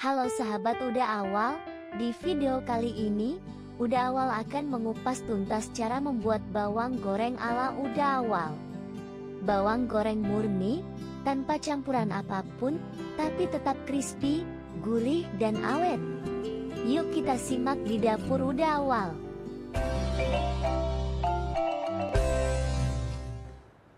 Halo sahabat Udah Awal, di video kali ini, Udah Awal akan mengupas tuntas cara membuat bawang goreng ala Udah Awal. Bawang goreng murni, tanpa campuran apapun, tapi tetap crispy, gurih dan awet. Yuk kita simak di dapur Udah Awal.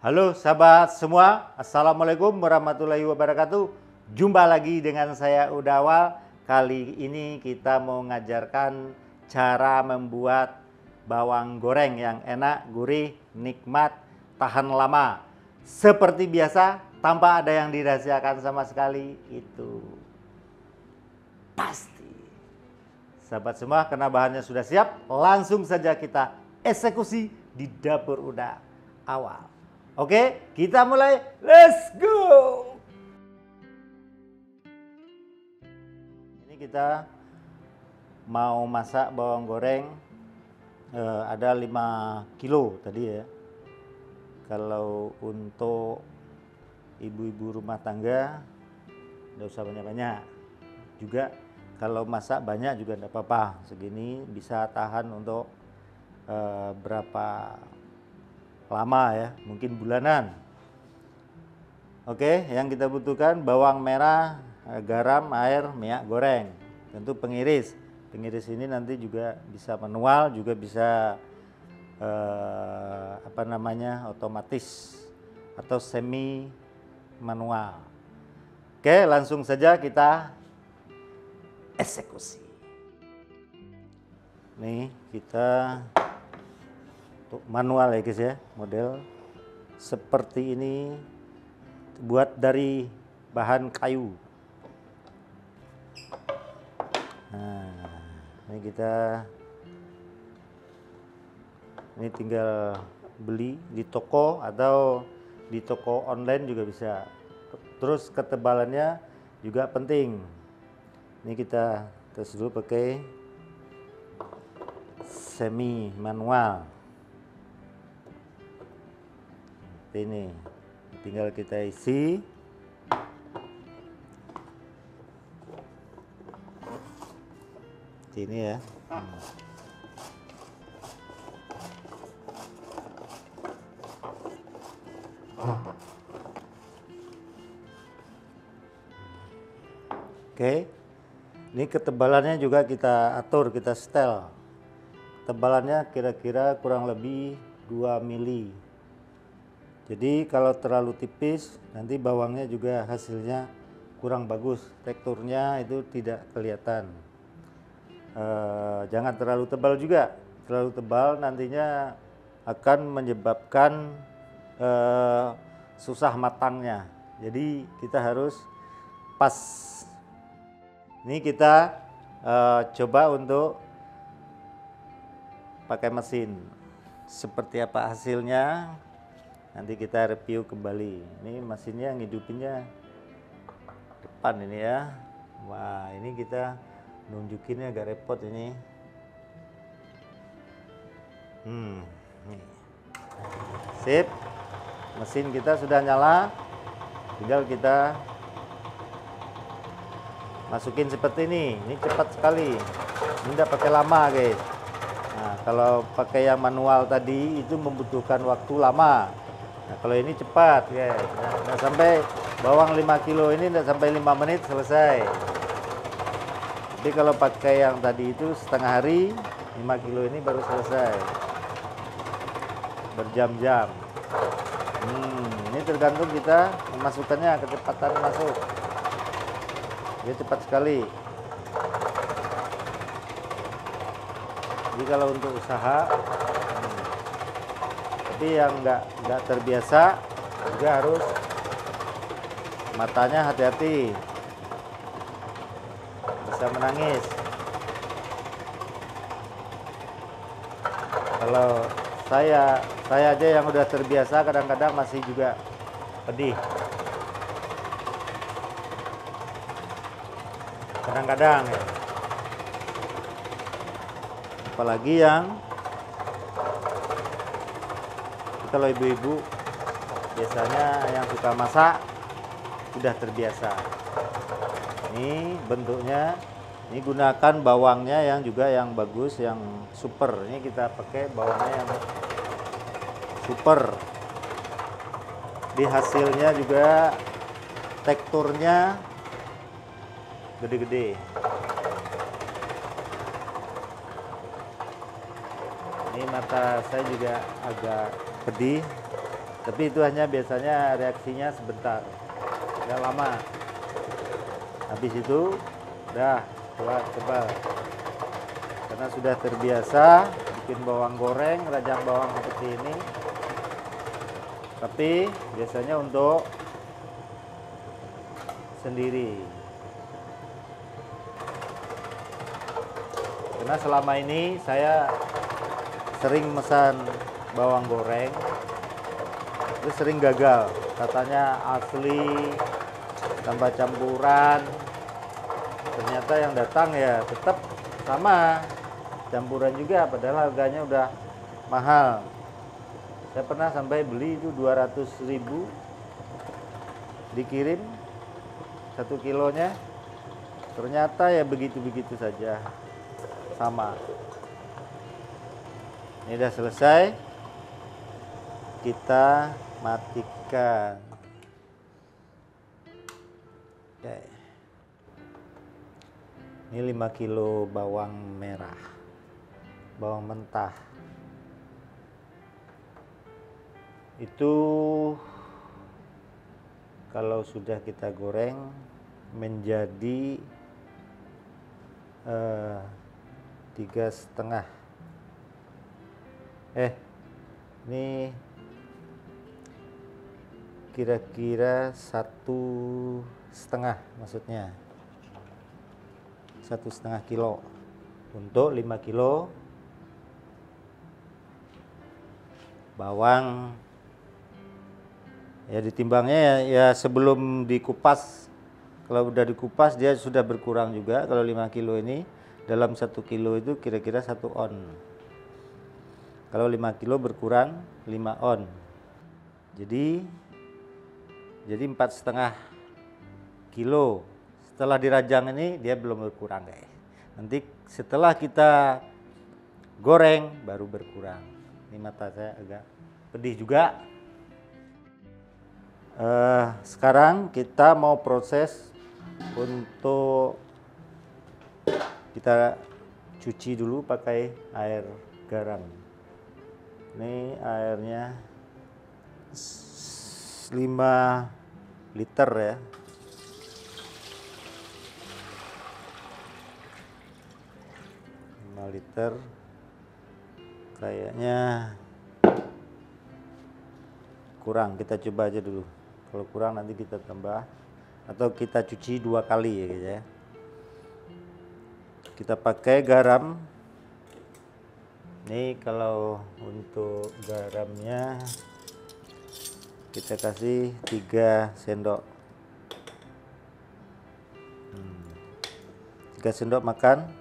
Halo sahabat semua, Assalamualaikum warahmatullahi wabarakatuh. Jumpa lagi dengan saya Udah Awal. Kali ini kita mau ngajarkan cara membuat bawang goreng yang enak, gurih, nikmat, tahan lama. Seperti biasa, tanpa ada yang dirahasiakan sama sekali, itu pasti. Sahabat semua, karena bahannya sudah siap, langsung saja kita eksekusi di dapur Udah Awal. Oke, kita mulai. Let's go! Ini kita mau masak bawang goreng, ada 5 kilo tadi ya. Kalau untuk ibu-ibu rumah tangga, nggak usah banyak-banyak. Juga kalau masak banyak juga nggak apa-apa. Segini bisa tahan untuk berapa lama ya, mungkin bulanan. Oke, yang kita butuhkan bawang merah, garam, air, minyak goreng, tentu pengiris. Pengiris ini nanti juga bisa manual, juga bisa otomatis atau semi manual. Oke, langsung saja kita eksekusi. Nih kita untuk manual ya guys ya, model seperti ini, buat dari bahan kayu. Nah, ini tinggal beli di toko atau di toko online juga bisa. Terus ketebalannya juga penting. Ini kita tes dulu pakai semi manual. Ini tinggal kita isi. Ini ya. Oke. Ini ketebalannya juga kita atur, kita setel. Tebalannya kira-kira kurang lebih 2 mili. Jadi kalau terlalu tipis nanti bawangnya juga hasilnya kurang bagus, teksturnya itu tidak kelihatan. Jangan terlalu tebal juga, terlalu tebal nantinya akan menyebabkan susah matangnya. Jadi kita harus pas. Ini kita coba untuk pakai mesin, seperti apa hasilnya. Nanti kita review kembali. Ini mesinnya ngidupinnya depan ini ya. Wah, ini kita nunjukinnya agak repot ini. Nih. Sip. Mesin kita sudah nyala. Tinggal kita masukin seperti ini. Ini cepat sekali. Ini tidak pakai lama, guys. Nah, kalau pakai yang manual tadi itu membutuhkan waktu lama. Nah, kalau ini cepat guys, nah, sampai bawang 5 kilo ini tidak sampai 5 menit selesai. Jadi kalau pakai yang tadi itu setengah hari, 5 kilo ini baru selesai. Berjam-jam. Ini tergantung kita memasukkannya, kecepatan masuk. Dia cepat sekali. Jadi kalau untuk usaha, tapi yang nggak terbiasa juga harus matanya hati-hati, bisa menangis. Kalau saya aja yang udah terbiasa kadang-kadang masih juga pedih. Kadang-kadang ya. Apalagi yang kalau ibu-ibu biasanya yang suka masak sudah terbiasa. Ini bentuknya. Ini gunakan bawangnya yang juga yang bagus, yang super. Ini kita pakai bawangnya yang super. Di hasilnya juga teksturnya gede-gede. Ini mata saya juga agak pedih, tapi itu hanya biasanya reaksinya sebentar, nggak lama. Habis itu udah tebal, karena sudah terbiasa bikin bawang goreng, rajang bawang seperti ini. Tapi biasanya untuk sendiri, karena selama ini saya sering mesan bawang goreng, itu sering gagal, katanya asli tambah campuran, ternyata yang datang ya tetap sama campuran juga, padahal harganya udah mahal. Saya pernah sampai beli itu 200.000 dikirim 1 kilonya, ternyata ya begitu-begitu saja, sama. Ini udah selesai, kita matikan. Oke. Ini 5 kilo bawang merah, bawang mentah. Itu kalau sudah kita goreng menjadi 3,5. Ini kira-kira 1,5, maksudnya 1,5 kilo untuk 5 kilo bawang. Ya ditimbangnya ya sebelum dikupas. Kalau udah dikupas dia sudah berkurang juga. Kalau 5 kilo ini dalam 1 kilo itu kira-kira 1 on. Kalau 5 kilo berkurang 5 on. Jadi 4,5 kilo. Setelah dirajang ini dia belum berkurang, guys. Nanti setelah kita goreng baru berkurang. Ini mata saya agak pedih juga. Sekarang kita mau proses untuk kita cuci dulu pakai air garam. Ini airnya 5 liter ya. Liter kayaknya kurang, kita coba aja dulu. Kalau kurang nanti kita tambah atau kita cuci 2 kali ya guys ya. Kita pakai garam. Ini kalau untuk garamnya kita kasih 3 sendok. 3 sendok makan.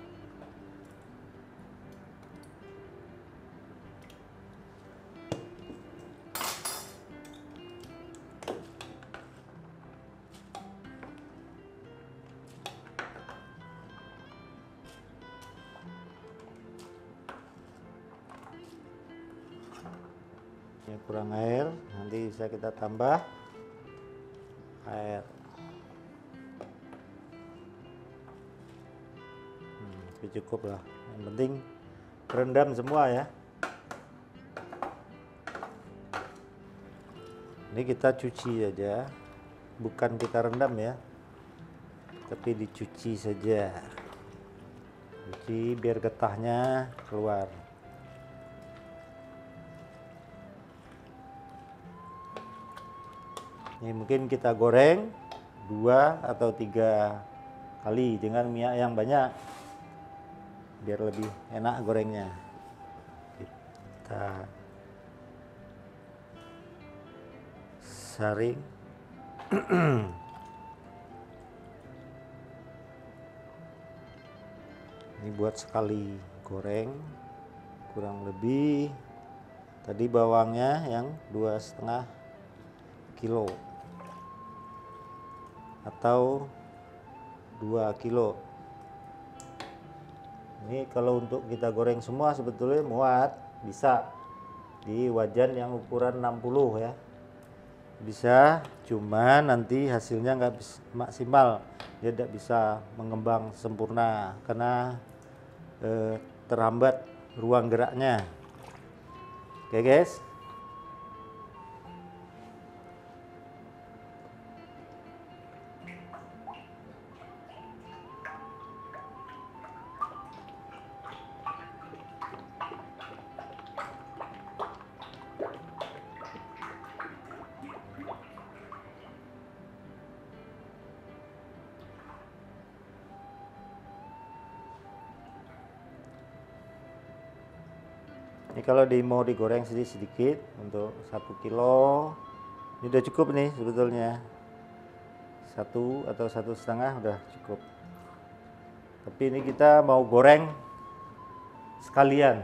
Kurang air, nanti bisa kita tambah air. Cukup lah, yang penting rendam semua ya. Ini kita cuci aja, bukan kita rendam ya, tapi dicuci saja. Cuci biar getahnya keluar. Ini mungkin kita goreng 2 atau 3 kali dengan minyak yang banyak biar lebih enak gorengnya. Kita saring. Ini buat sekali goreng, kurang lebih tadi bawangnya yang 2,5 kilo atau 2 kilo. Ini kalau untuk kita goreng semua sebetulnya muat, bisa di wajan yang ukuran 60 ya. Bisa, cuman nanti hasilnya nggak maksimal, dia tidak bisa mengembang sempurna karena terhambat ruang geraknya. Oke guys. Ini kalau mau digoreng sedikit untuk 1 kilo, ini udah cukup nih sebetulnya. 1 atau 1,5 udah cukup. Tapi ini kita mau goreng sekalian,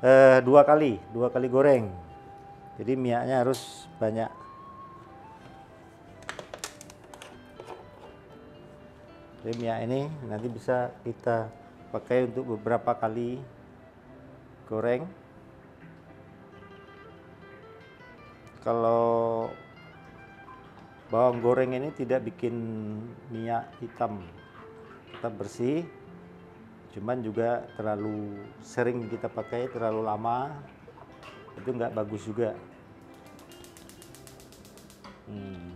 2 kali goreng. Jadi minyaknya harus banyak. Jadi minyak ini nanti bisa kita pakai untuk beberapa kali goreng. Kalau bawang goreng ini tidak bikin minyak hitam, tetap bersih, cuman juga terlalu sering kita pakai, terlalu lama itu nggak bagus juga.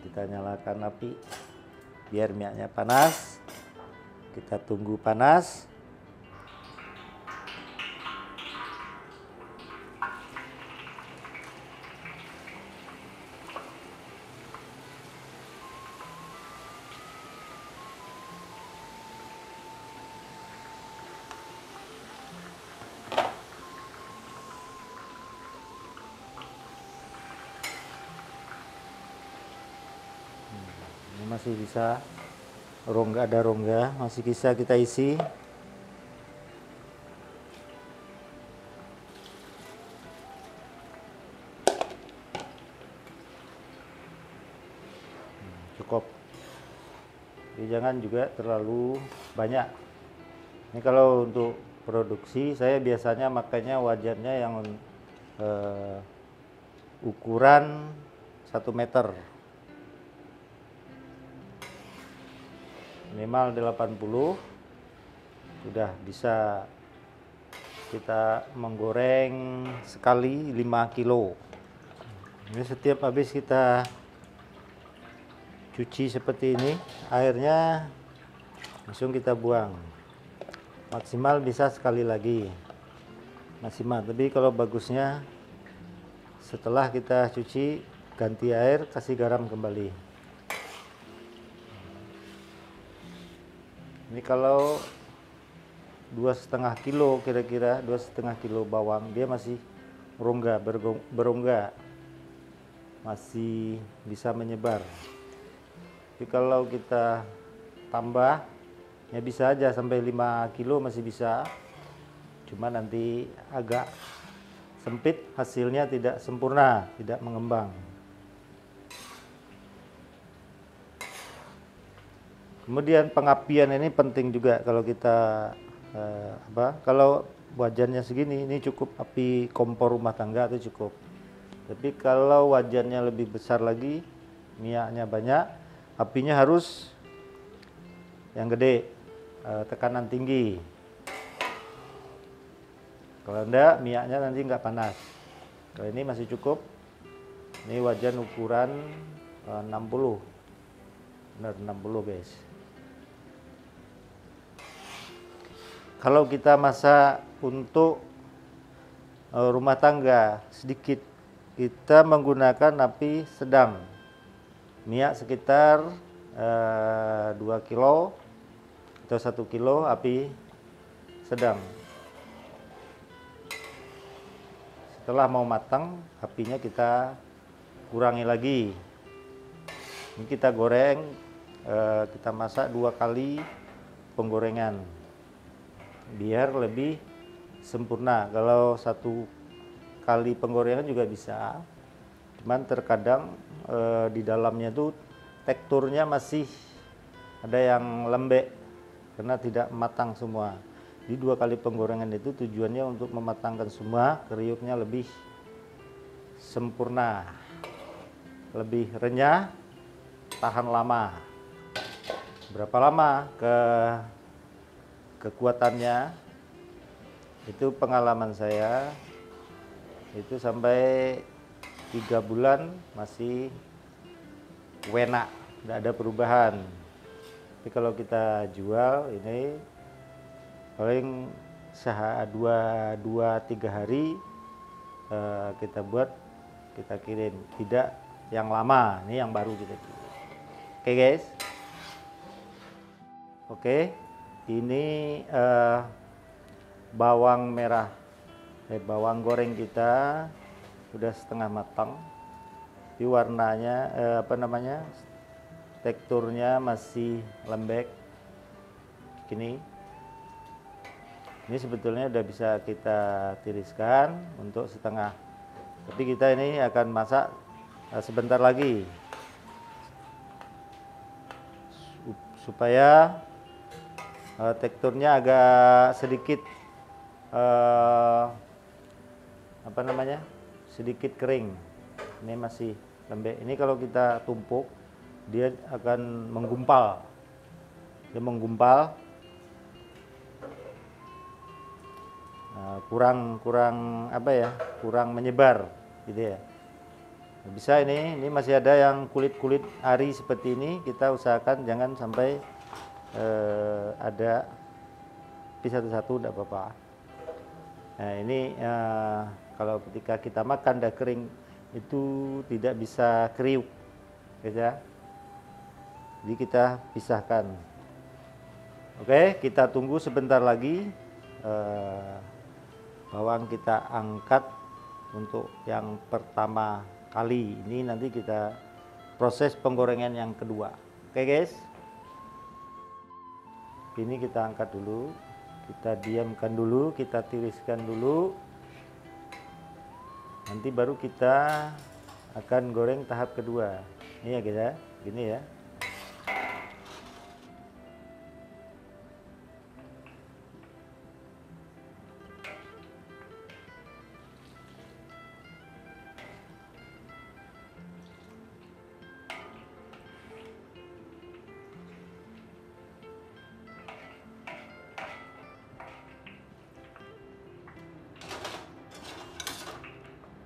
Kita nyalakan api biar minyaknya panas, kita tunggu panas. Ini masih bisa ada rongga, masih bisa kita isi. Cukup. Jadi jangan juga terlalu banyak. Ini kalau untuk produksi saya biasanya makanya wajannya yang ukuran 1 meter. Minimal 80 sudah bisa kita menggoreng sekali 5 kilo. Ini setiap habis kita cuci seperti ini, airnya langsung kita buang. Maksimal bisa sekali lagi, maksimal. Tapi kalau bagusnya setelah kita cuci ganti air, kasih garam kembali. Ini kalau 2,5 kilo kira-kira 2,5 kilo bawang, dia masih berongga, masih bisa menyebar. Tapi kalau kita tambah, ya bisa aja sampai 5 kilo masih bisa, cuma nanti agak sempit, hasilnya tidak sempurna, tidak mengembang. Kemudian pengapian ini penting juga kalau kita kalau wajannya segini, ini cukup api kompor rumah tangga itu cukup. Tapi kalau wajannya lebih besar lagi, minyaknya banyak, apinya harus yang gede, tekanan tinggi. Kalau enggak, minyaknya nanti nggak panas. Kalau ini masih cukup. Ini wajan ukuran 60, benar 60 guys. Kalau kita masak untuk rumah tangga sedikit, kita menggunakan api sedang. Minyak sekitar 2 kilo atau 1 kilo, api sedang. Setelah mau matang, apinya kita kurangi lagi. Ini kita goreng, kita masak 2 kali penggorengan biar lebih sempurna. Kalau 1 kali penggorengan juga bisa, cuman terkadang di dalamnya tuh teksturnya masih ada yang lembek karena tidak matang semua. Di 2 kali penggorengan itu tujuannya untuk mematangkan semua, kriuknya lebih sempurna, lebih renyah, tahan lama. Berapa lama kekuatannya? Itu pengalaman saya itu sampai 3 bulan masih enak, tidak ada perubahan. Tapi kalau kita jual ini paling 2-3 hari kita buat, kita kirim, tidak yang lama, ini yang baru kita kirim. Oke guys, oke, ini bawang merah, bawang goreng kita udah setengah matang. Tapi warnanya teksturnya masih lembek gini. Ini sebetulnya udah bisa kita tiriskan untuk setengah, tapi kita ini akan masak sebentar lagi supaya teksturnya agak sedikit sedikit kering. Ini masih lembek. Ini kalau kita tumpuk dia akan menggumpal. Dia menggumpal. Kurang menyebar gitu ya. Bisa ini masih ada yang kulit ari seperti ini, kita usahakan jangan sampai ada satu-satu, tidak apa-apa. Nah ini kalau ketika kita makan dah kering itu tidak bisa kriuk, ya. Jadi kita pisahkan. Oke, kita tunggu sebentar lagi. Bawang kita angkat untuk yang pertama kali. Ini nanti kita proses penggorengan yang kedua. Oke guys, ini kita angkat dulu, kita diamkan dulu, kita tiriskan dulu, nanti baru kita akan goreng tahap kedua. Ini ya guys ya, gini ya.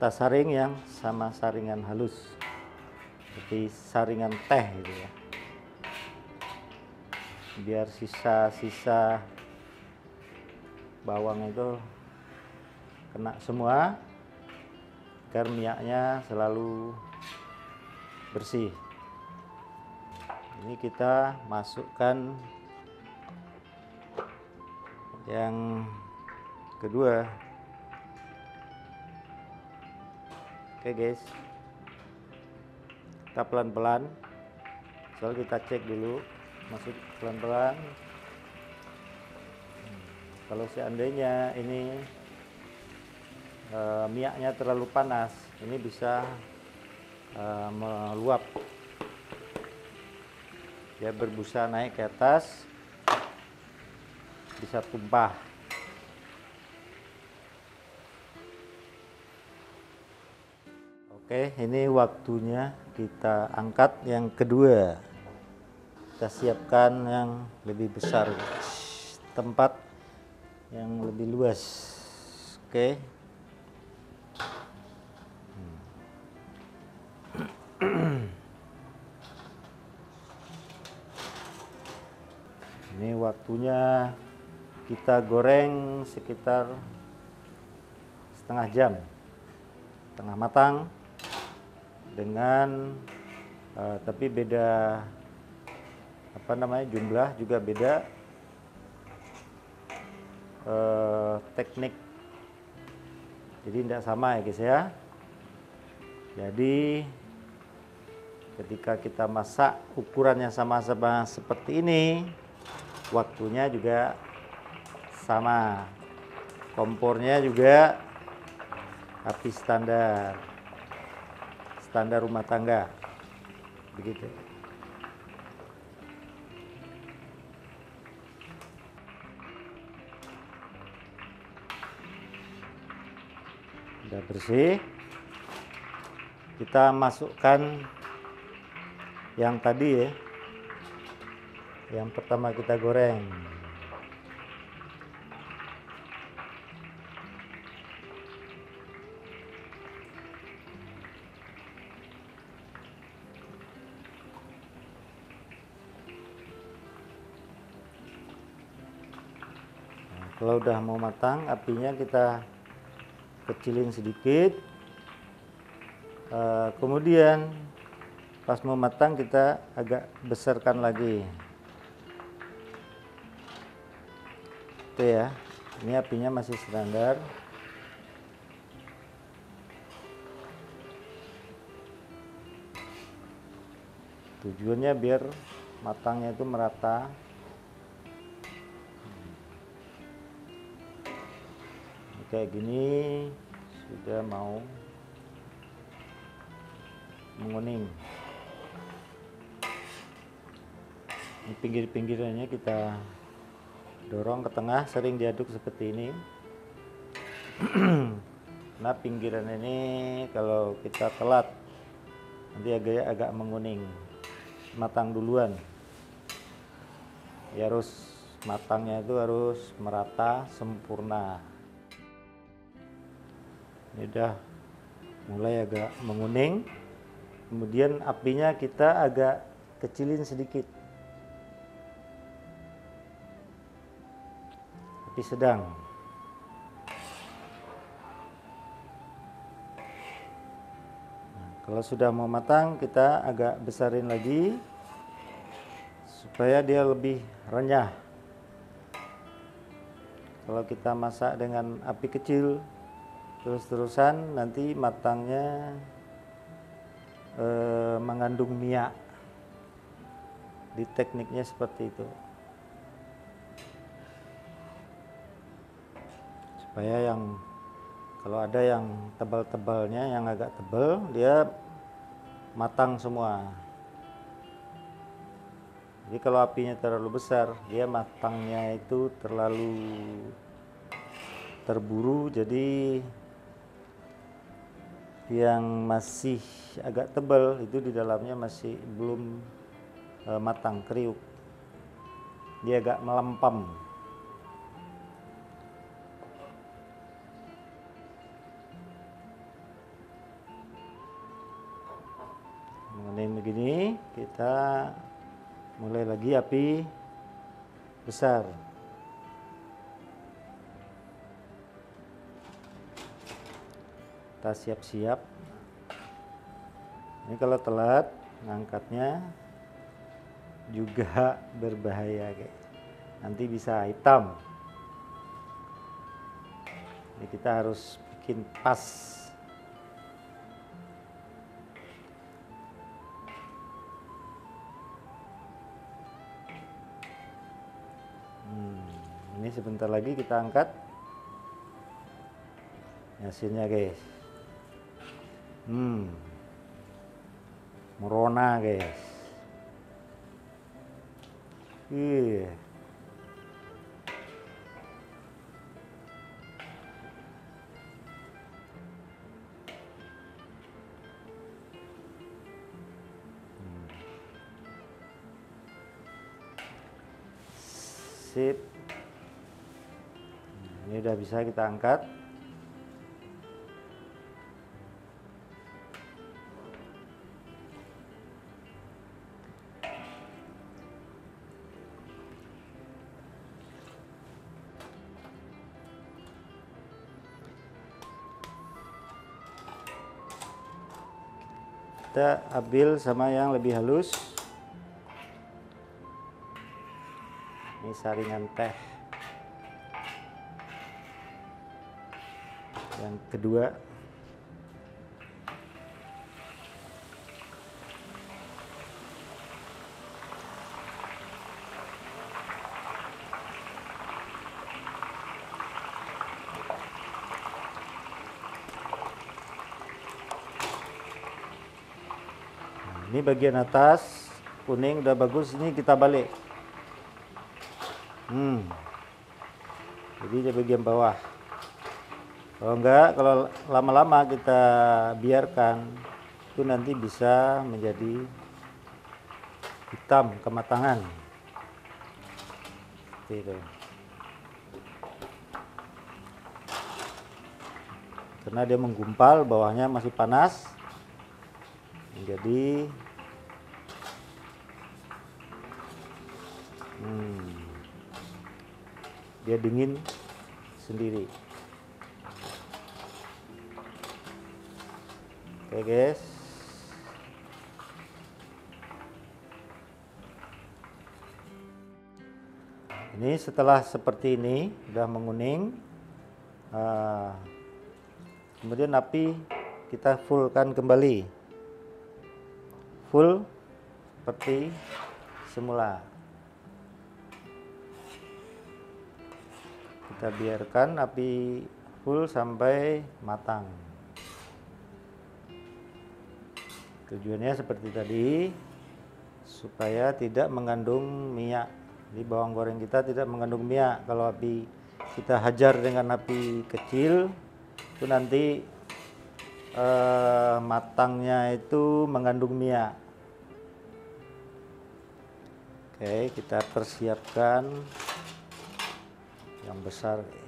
Kita saring yang sama saringan halus, seperti saringan teh gitu ya, biar sisa-sisa bawang itu kena semua, agar minyaknya selalu bersih. Ini kita masukkan yang kedua. Oke guys, kita pelan-pelan, soal kita cek dulu, masuk pelan-pelan. Kalau seandainya ini minyaknya terlalu panas, ini bisa meluap, dia berbusa naik ke atas, bisa tumpah. Oke, ini waktunya kita angkat yang kedua. Kita siapkan yang lebih besar, tempat yang lebih luas. Oke. Ini waktunya kita goreng sekitar setengah jam, setengah matang. Dengan tapi beda jumlah, juga beda teknik, jadi tidak sama ya guys ya. Jadi ketika kita masak ukurannya sama-sama seperti ini, waktunya juga sama, kompornya juga api standar rumah tangga begitu. Sudah bersih. Kita masukkan yang tadi ya, yang pertama kita goreng. Kalau udah mau matang, apinya kita kecilin sedikit. Kemudian pas mau matang kita agak besarkan lagi. Itu ya. Ini apinya masih standar. Tujuannya biar matangnya itu merata. Kayak gini sudah mau menguning. Ini pinggir-pinggirannya kita dorong ke tengah, sering diaduk seperti ini. Nah, pinggiran ini kalau kita telat nanti agak menguning, matang duluan. Ya, harus matangnya itu harus merata, sempurna. Ini udah mulai agak menguning, kemudian apinya kita agak kecilin sedikit, api sedang. Nah, kalau sudah mau matang kita agak besarin lagi supaya dia lebih renyah. Kalau kita masak dengan api kecil terus-terusan, nanti matangnya mengandung minyak. Di tekniknya seperti itu, supaya yang kalau ada yang tebal-tebalnya, yang agak tebal, dia matang semua. Jadi kalau apinya terlalu besar, dia matangnya itu terlalu terburu, jadi yang masih agak tebal itu di dalamnya masih belum matang, kriuk, dia agak melempam. Mengenai begini kita mulai lagi api besar. Kita siap-siap. Ini kalau telat ngangkatnya juga berbahaya, guys. Nanti bisa hitam. Jadi kita harus bikin pas. Ini sebentar lagi kita angkat hasilnya, guys. Merona, guys. Sip. Ini udah bisa kita angkat. Kita ambil sama yang lebih halus. Ini saringan teh yang kedua. Ini bagian atas kuning udah bagus, ini kita balik. Jadi di bagian bawah Kalau enggak, kalau lama-lama kita biarkan, itu nanti bisa menjadi hitam kematangan. Seperti itu. Karena dia menggumpal, bawahnya masih panas, jadi dia dingin sendiri. Oke guys, ini setelah seperti ini udah menguning, kemudian api kita fullkan kembali, full seperti semula. Kita biarkan api full sampai matang. Tujuannya seperti tadi, supaya tidak mengandung minyak. Jadi bawang goreng kita tidak mengandung minyak. Kalau api kita hajar dengan api kecil, itu nanti matangnya itu mengandung minyak. Oke, kita persiapkan yang besar, guys.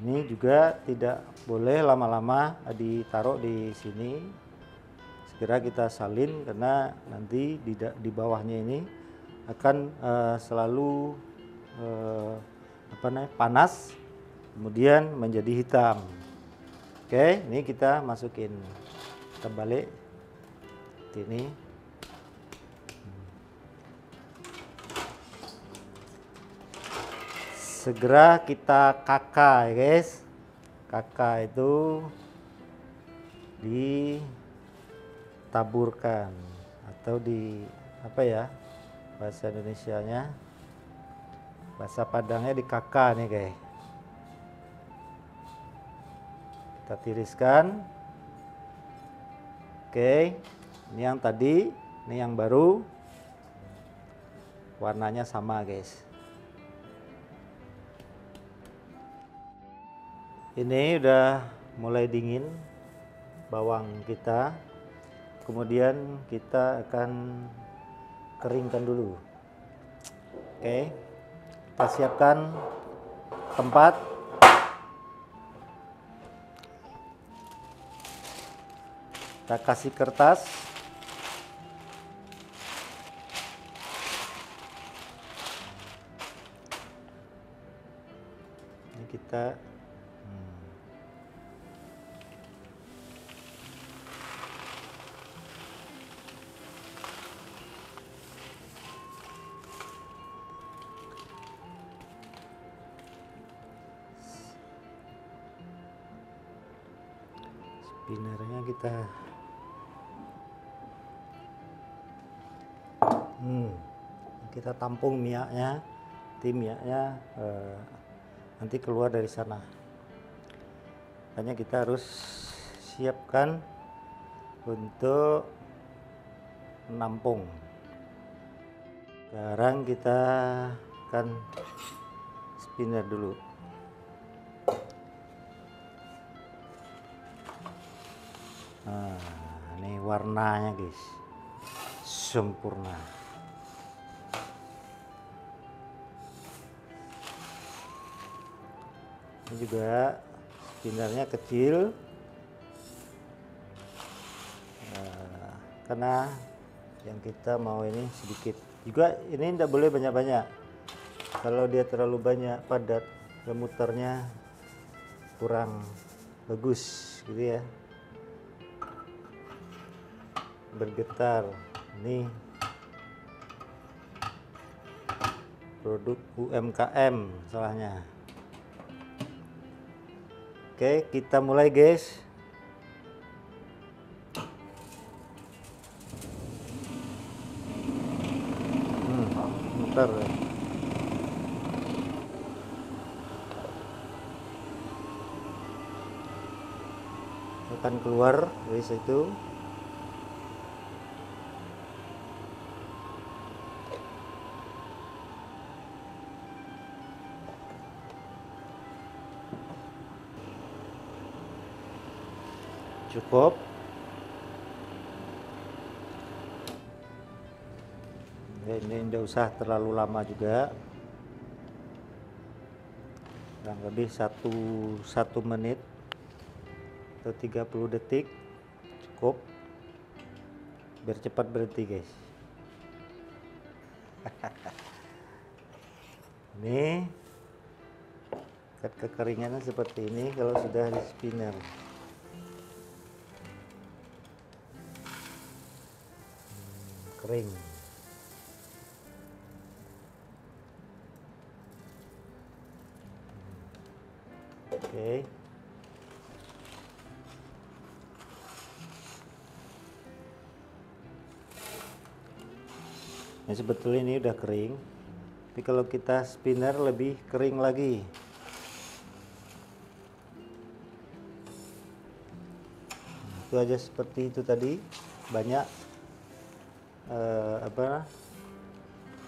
Ini juga tidak boleh lama-lama ditaruh di sini. Segera kita salin, karena nanti di bawahnya ini akan selalu panas, kemudian menjadi hitam. Oke, ini kita masukin, kita balik seperti ini. Segera kita kakak, ya guys. Kakak itu ditaburkan atau bahasa Indonesianya, bahasa Padangnya dikakak nih guys. Kita tiriskan. Oke, ini yang tadi, ini yang baru, warnanya sama guys. Ini udah mulai dingin bawang kita, kemudian kita akan keringkan dulu. Oke, kita siapkan tempat. Kita kasih kertas. Ini kita spinnernya kita tampung minyaknya, minyaknya nanti keluar dari sana. Makanya kita harus siapkan untuk menampung. Sekarang kita akan spinner dulu. Nah, ini warnanya guys, sempurna. Ini juga spinnernya kecil, karena yang kita mau ini sedikit. Juga ini tidak boleh banyak-banyak. Kalau dia terlalu banyak padat, muternya kurang bagus gitu ya. bergetar. Ini produk UMKM salahnya. Oke, kita mulai guys. Bentar. Akan keluar dari situ. Cukup. Ya, ini tidak usah terlalu lama juga, kurang lebih satu menit atau 30 detik cukup, biar cepat berhenti guys. Ini kekeringannya seperti ini kalau sudah di spinner. Kering. Oke. Nah, sebetulnya ini udah kering, tapi kalau kita spinner lebih kering lagi. Itu aja seperti itu tadi, banyak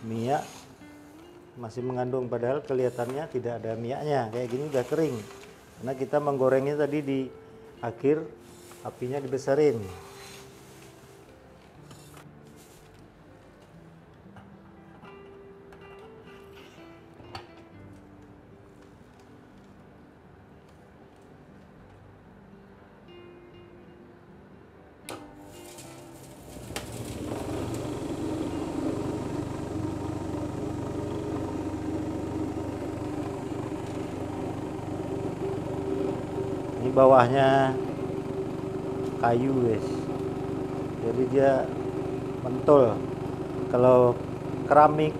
minyak masih mengandung, padahal kelihatannya tidak ada minyaknya. Kayak gini udah kering, karena kita menggorengnya tadi di akhir, apinya dibesarin. Ini bawahnya kayu guys, jadi dia mentul. Kalau keramik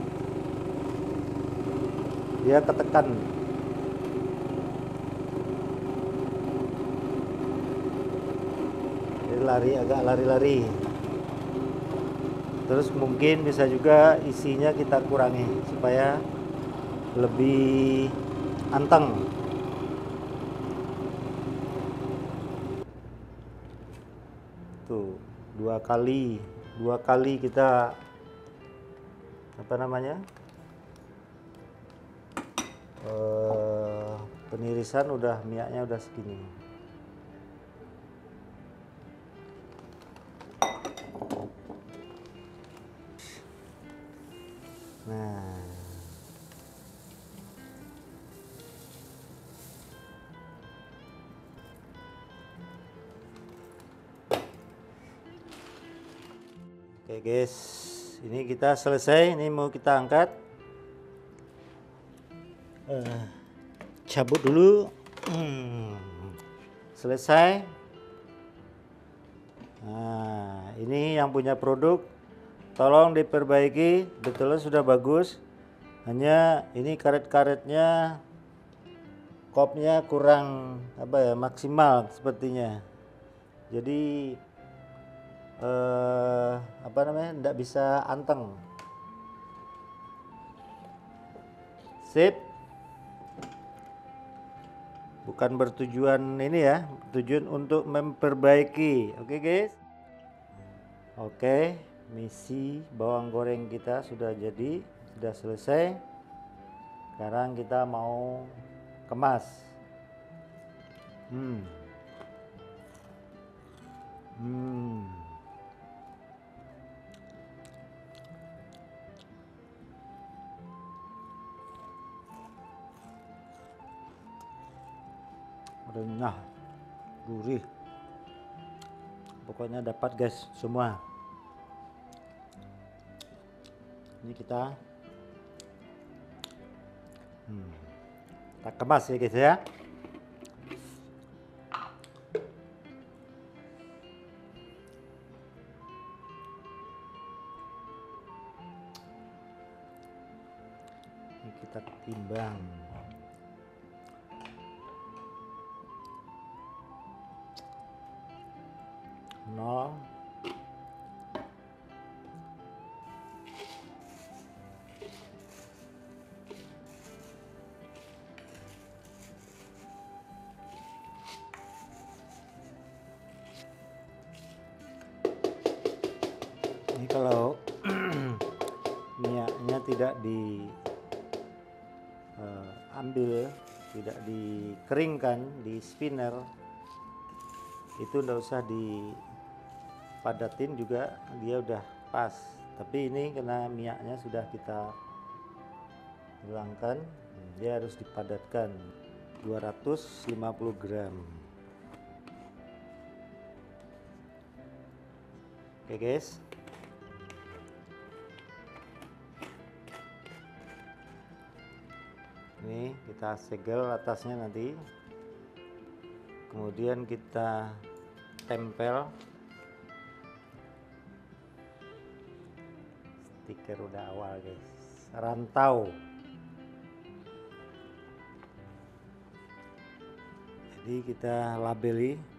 dia ketekan. Jadi agak lari-lari. Terus mungkin bisa juga isinya kita kurangi supaya lebih anteng. Tuh, dua kali kita penirisan, udah minyaknya udah segini. Nah, oke guys, ini kita selesai. Ini mau kita angkat, cabut dulu. Selesai. Nah, ini yang punya produk, tolong diperbaiki. Betulnya sudah bagus, hanya ini karet-karetnya, kopnya kurang maksimal sepertinya. Jadi tidak bisa anteng. Sip. Bukan bertujuan ini ya, tujuan untuk memperbaiki. Oke guys. Oke, misi bawang goreng kita sudah jadi, sudah selesai. Sekarang kita mau kemas. Renyah, gurih, pokoknya dapat guys semua. Ini kita kemas ya guys ya. timbang. Nol. Ini kalau minyaknya tidak diambil, tidak dikeringkan di spinner, itu tidak usah dipadatin juga, dia udah pas. Tapi ini karena minyaknya sudah kita hilangkan, dia harus dipadatkan 250 gram. Oke guys. Ini kita segel atasnya nanti, kemudian kita tempel stiker udah awal guys, rantau. Jadi kita labeli.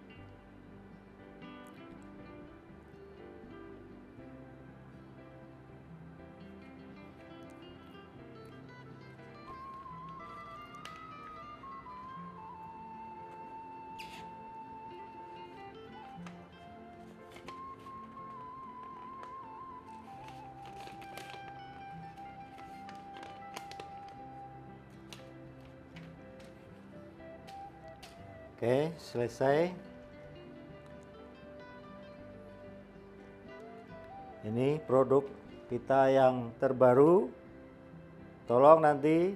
Oke, selesai. Ini produk kita yang terbaru. Tolong nanti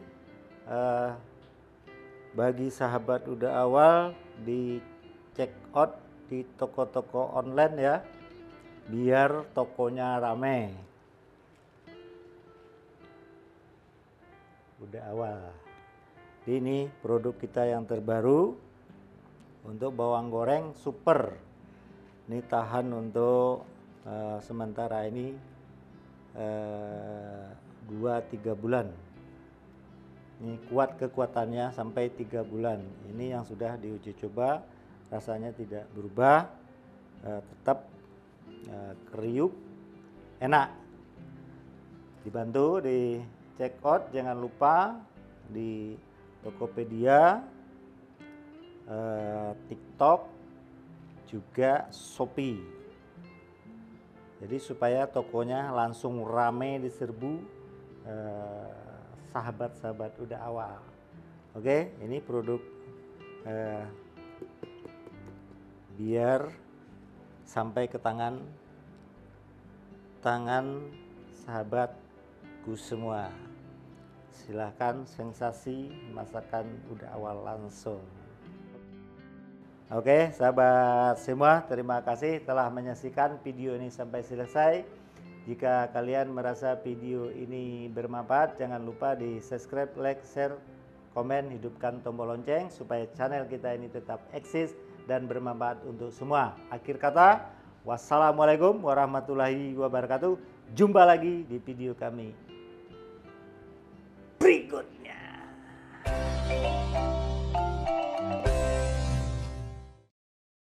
bagi sahabat udah awal di check out di toko-toko online ya, biar tokonya rame. Udah awal. Ini produk kita yang terbaru. Untuk bawang goreng super, ini tahan untuk sementara ini 2-3 bulan. Ini kuat kekuatannya sampai 3 bulan. Ini yang sudah diuji coba, rasanya tidak berubah, tetap kriuk, enak. Dibantu di check out, jangan lupa di Tokopedia, TikTok, juga Shopee. Jadi supaya tokonya langsung rame diserbu sahabat-sahabat udah awal. Oke, ini produk biar sampai ke tangan sahabatku semua. Silahkan sensasi masakan udah awal langsung. Oke, sahabat semua, terima kasih telah menyaksikan video ini sampai selesai. Jika kalian merasa video ini bermanfaat, jangan lupa di subscribe, like, share, komen, hidupkan tombol lonceng supaya channel kita ini tetap eksis dan bermanfaat untuk semua. Akhir kata, wassalamualaikum warahmatullahi wabarakatuh. Jumpa lagi di video kami